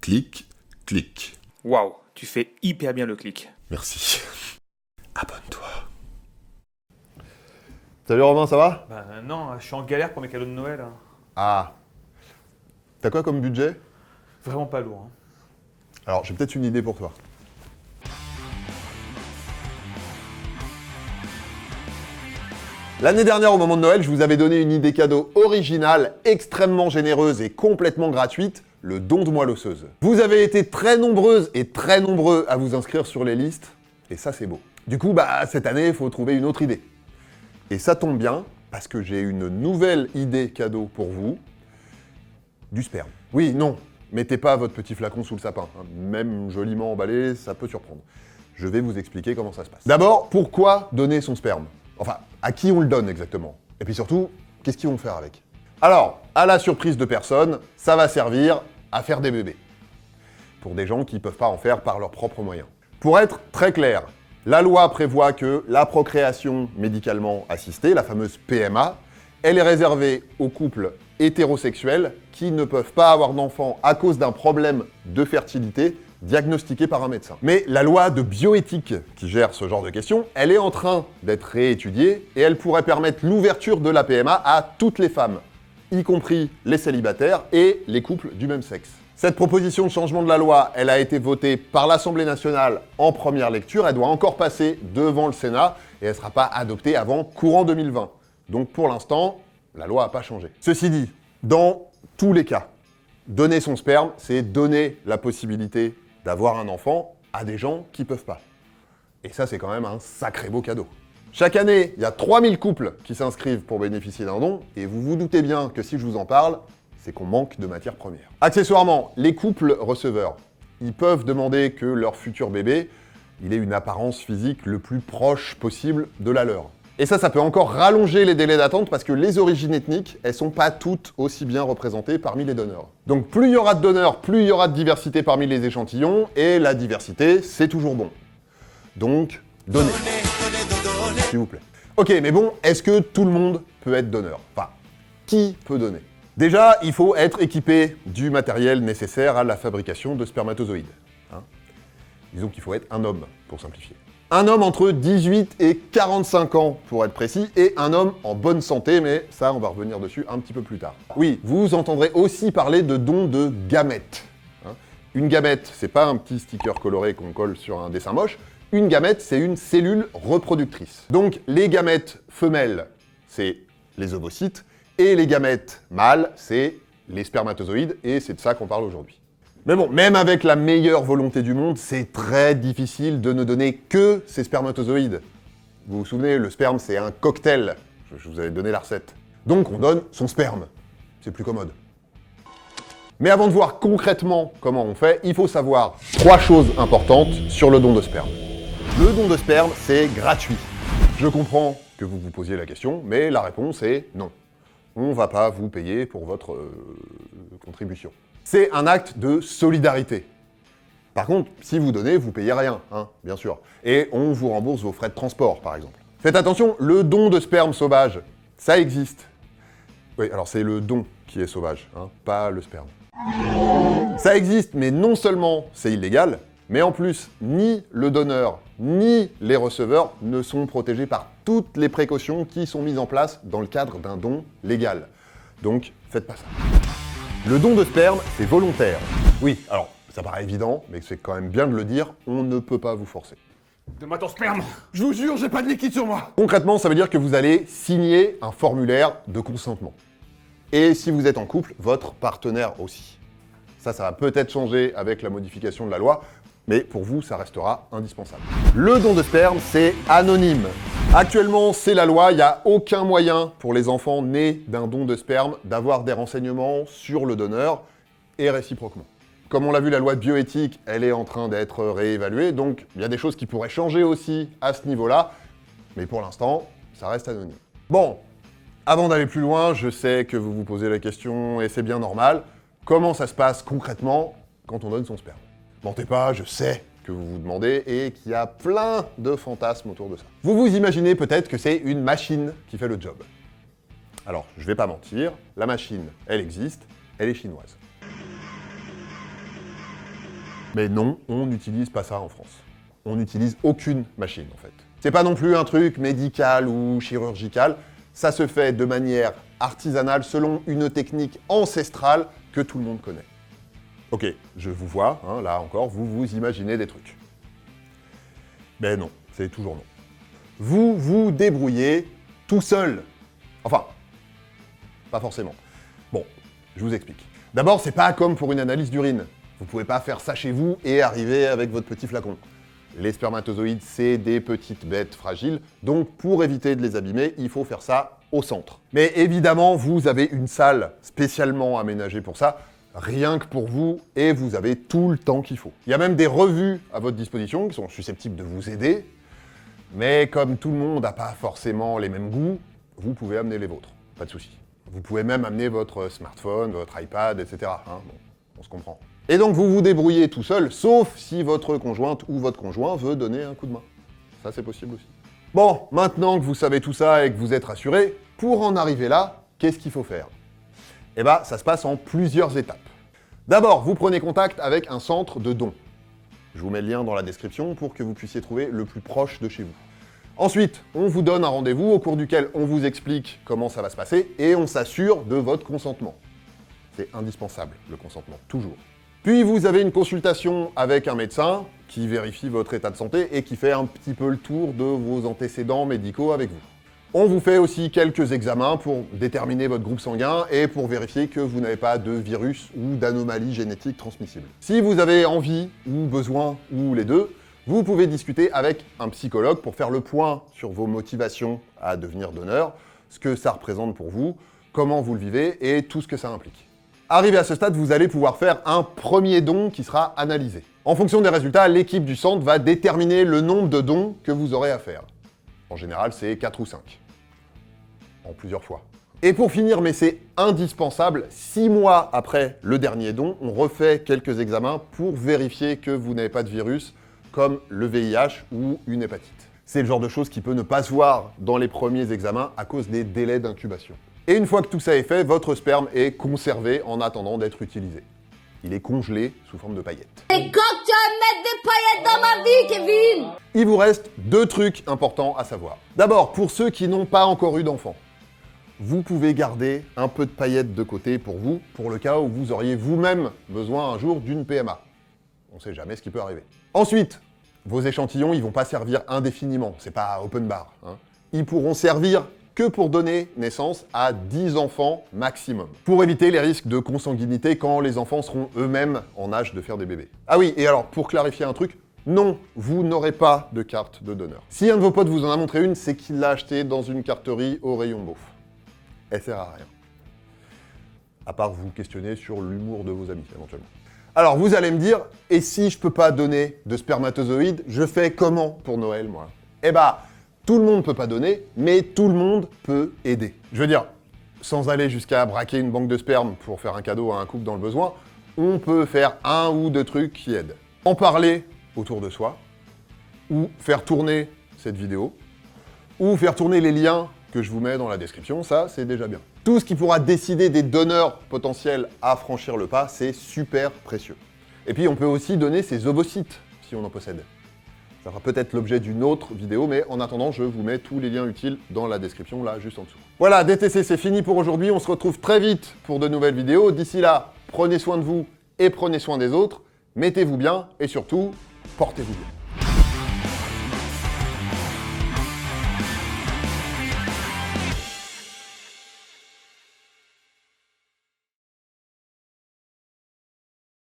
Clic, clic. Waouh, tu fais hyper bien le clic. Merci. Abonne-toi. Salut Romain, ça va? Bah non, je suis en galère pour mes cadeaux de Noël. Hein. Ah. T'as quoi comme budget? Vraiment pas lourd. Hein. Alors, j'ai peut-être une idée pour toi. L'année dernière, au moment de Noël, je vous avais donné une idée cadeau originale, extrêmement généreuse et complètement gratuite, le don de moelle osseuse. Vous avez été très nombreuses et très nombreux à vous inscrire sur les listes, et ça c'est beau. Du coup, cette année, il faut trouver une autre idée. Et ça tombe bien, parce que j'ai une nouvelle idée cadeau pour vous, du sperme. Oui, non, mettez pas votre petit flacon sous le sapin, hein. Même joliment emballé, ça peut surprendre. Je vais vous expliquer comment ça se passe. D'abord, pourquoi donner son sperme? Enfin, à qui on le donne exactement? Et puis surtout, qu'est-ce qu'ils vont faire avec? Alors, à la surprise de personne, ça va servir à faire des bébés. Pour des gens qui ne peuvent pas en faire par leurs propres moyens. Pour être très clair, la loi prévoit que la procréation médicalement assistée, la fameuse PMA, elle est réservée aux couples hétérosexuels qui ne peuvent pas avoir d'enfants à cause d'un problème de fertilité diagnostiqué par un médecin. Mais la loi de bioéthique qui gère ce genre de questions, elle est en train d'être réétudiée et elle pourrait permettre l'ouverture de la PMA à toutes les femmes, y compris les célibataires et les couples du même sexe. Cette proposition de changement de la loi, elle a été votée par l'Assemblée nationale en première lecture, elle doit encore passer devant le Sénat et elle ne sera pas adoptée avant courant 2020. Donc pour l'instant, la loi n'a pas changé. Ceci dit, dans tous les cas, donner son sperme, c'est donner la possibilité d'avoir un enfant à des gens qui peuvent pas. Et ça, c'est quand même un sacré beau cadeau. Chaque année, il y a 3000 couples qui s'inscrivent pour bénéficier d'un don, et vous vous doutez bien que si je vous en parle, c'est qu'on manque de matières premières. Accessoirement, les couples receveurs, ils peuvent demander que leur futur bébé, il ait une apparence physique le plus proche possible de la leur. Et ça peut encore rallonger les délais d'attente parce que les origines ethniques, elles sont pas toutes aussi bien représentées parmi les donneurs. Donc plus il y aura de donneurs, plus il y aura de diversité parmi les échantillons, et la diversité, c'est toujours bon. Donc, donnez. S'il vous plaît. Ok, mais bon, est-ce que tout le monde peut être donneur? Enfin, qui peut donner? Déjà, il faut être équipé du matériel nécessaire à la fabrication de spermatozoïdes. Hein, disons qu'il faut être un homme, pour simplifier. Un homme entre 18 et 45 ans, pour être précis, et un homme en bonne santé, mais ça, on va revenir dessus un petit peu plus tard. Oui, vous entendrez aussi parler de dons de gamètes. Hein, une gamète, c'est pas un petit sticker coloré qu'on colle sur un dessin moche. Une gamète, c'est une cellule reproductrice. Donc, les gamètes femelles, c'est les ovocytes, et les gamètes mâles, c'est les spermatozoïdes, et c'est de ça qu'on parle aujourd'hui. Mais bon, même avec la meilleure volonté du monde, c'est très difficile de ne donner que ces spermatozoïdes. Vous vous souvenez, le sperme, c'est un cocktail. Je vous avais donné la recette. Donc, on donne son sperme. C'est plus commode. Mais avant de voir concrètement comment on fait, il faut savoir 3 choses importantes sur le don de sperme. Le don de sperme, c'est gratuit. Je comprends que vous vous posiez la question, mais la réponse est non. On ne va pas vous payer pour votre contribution. C'est un acte de solidarité. Par contre, si vous donnez, vous payez rien, hein, bien sûr. Et on vous rembourse vos frais de transport, par exemple. Faites attention, le don de sperme sauvage, ça existe. Oui, alors c'est le don qui est sauvage, hein, pas le sperme. Ça existe, mais non seulement c'est illégal, mais en plus, ni le donneur, ni les receveurs ne sont protégés par toutes les précautions qui sont mises en place dans le cadre d'un don légal. Donc, faites pas ça. Le don de sperme, c'est volontaire. Oui, alors, ça paraît évident, mais c'est quand même bien de le dire, on ne peut pas vous forcer. Donne-moi ton sperme. Je vous jure, j'ai pas de liquide sur moi. Concrètement, ça veut dire que vous allez signer un formulaire de consentement. Et si vous êtes en couple, votre partenaire aussi. Ça va peut-être changer avec la modification de la loi, mais pour vous, ça restera indispensable. Le don de sperme, c'est anonyme. Actuellement, c'est la loi, il n'y a aucun moyen pour les enfants nés d'un don de sperme d'avoir des renseignements sur le donneur, et réciproquement. Comme on l'a vu, la loi de bioéthique, elle est en train d'être réévaluée, donc il y a des choses qui pourraient changer aussi à ce niveau-là, mais pour l'instant, ça reste anonyme. Bon, avant d'aller plus loin, je sais que vous vous posez la question, et c'est bien normal, comment ça se passe concrètement quand on donne son sperme? Mentez pas, je sais que vous vous demandez et qu'il y a plein de fantasmes autour de ça. Vous vous imaginez peut-être que c'est une machine qui fait le job. Alors, je vais pas mentir, la machine, elle existe, elle est chinoise. Mais non, on n'utilise pas ça en France. On n'utilise aucune machine, en fait. C'est pas non plus un truc médical ou chirurgical, ça se fait de manière artisanale selon une technique ancestrale que tout le monde connaît. Ok, je vous vois, hein, là encore, vous vous imaginez des trucs. Mais non, c'est toujours non. Vous vous débrouillez tout seul. Enfin, pas forcément. Bon, je vous explique. D'abord, c'est pas comme pour une analyse d'urine. Vous pouvez pas faire ça chez vous et arriver avec votre petit flacon. Les spermatozoïdes, c'est des petites bêtes fragiles, donc pour éviter de les abîmer, il faut faire ça au centre. Mais évidemment, vous avez une salle spécialement aménagée pour ça, rien que pour vous, et vous avez tout le temps qu'il faut. Il y a même des revues à votre disposition qui sont susceptibles de vous aider, mais comme tout le monde n'a pas forcément les mêmes goûts, vous pouvez amener les vôtres, pas de souci. Vous pouvez même amener votre smartphone, votre iPad, etc. Hein, bon, on se comprend. Et donc vous vous débrouillez tout seul, sauf si votre conjointe ou votre conjoint veut donner un coup de main. Ça, c'est possible aussi. Bon, maintenant que vous savez tout ça et que vous êtes rassurés, pour en arriver là, qu'est-ce qu'il faut faire? Eh ben, ça se passe en plusieurs étapes. D'abord, vous prenez contact avec un centre de dons. Je vous mets le lien dans la description pour que vous puissiez trouver le plus proche de chez vous. Ensuite, on vous donne un rendez-vous au cours duquel on vous explique comment ça va se passer et on s'assure de votre consentement. C'est indispensable, le consentement, toujours. Puis vous avez une consultation avec un médecin qui vérifie votre état de santé et qui fait un petit peu le tour de vos antécédents médicaux avec vous. On vous fait aussi quelques examens pour déterminer votre groupe sanguin et pour vérifier que vous n'avez pas de virus ou d'anomalie génétique transmissible. Si vous avez envie ou besoin ou les deux, vous pouvez discuter avec un psychologue pour faire le point sur vos motivations à devenir donneur, ce que ça représente pour vous, comment vous le vivez et tout ce que ça implique. Arrivé à ce stade, vous allez pouvoir faire un premier don qui sera analysé. En fonction des résultats, l'équipe du centre va déterminer le nombre de dons que vous aurez à faire. En général, c'est 4 ou 5. En plusieurs fois. Et pour finir, mais c'est indispensable, 6 mois après le dernier don, on refait quelques examens pour vérifier que vous n'avez pas de virus comme le VIH ou une hépatite. C'est le genre de choses qui peut ne pas se voir dans les premiers examens à cause des délais d'incubation. Et une fois que tout ça est fait, votre sperme est conservé en attendant d'être utilisé. Il est congelé sous forme de paillettes. Et quand tu vas mettre des paillettes dans ma vie, Kevin? Il vous reste 2 trucs importants à savoir. D'abord, pour ceux qui n'ont pas encore eu d'enfant, vous pouvez garder un peu de paillettes de côté pour vous, pour le cas où vous auriez vous-même besoin un jour d'une PMA. On ne sait jamais ce qui peut arriver. Ensuite, vos échantillons, ils vont pas servir indéfiniment, c'est pas open bar. Hein. Ils pourront servir que pour donner naissance à 10 enfants maximum, pour éviter les risques de consanguinité quand les enfants seront eux-mêmes en âge de faire des bébés. Ah oui, et alors, pour clarifier un truc, non, vous n'aurez pas de carte de donneur. Si un de vos potes vous en a montré une, c'est qu'il l'a achetée dans une carterie au rayon beauf. Elle sert à rien. À part vous questionner sur l'humour de vos amis, éventuellement. Alors, vous allez me dire, et si je peux pas donner de spermatozoïdes, je fais comment pour Noël, moi? Eh ben, tout le monde peut pas donner, mais tout le monde peut aider. Je veux dire, sans aller jusqu'à braquer une banque de sperme pour faire un cadeau à un couple dans le besoin, on peut faire 1 ou 2 trucs qui aident. En parler autour de soi, ou faire tourner cette vidéo, ou faire tourner les liens que je vous mets dans la description, ça, c'est déjà bien. Tout ce qui pourra décider des donneurs potentiels à franchir le pas, c'est super précieux. Et puis, on peut aussi donner ses ovocytes, si on en possède. Ça fera peut-être l'objet d'une autre vidéo, mais en attendant, je vous mets tous les liens utiles dans la description, là, juste en dessous. Voilà, DTC, c'est fini pour aujourd'hui. On se retrouve très vite pour de nouvelles vidéos. D'ici là, prenez soin de vous et prenez soin des autres. Mettez-vous bien et surtout, portez-vous bien.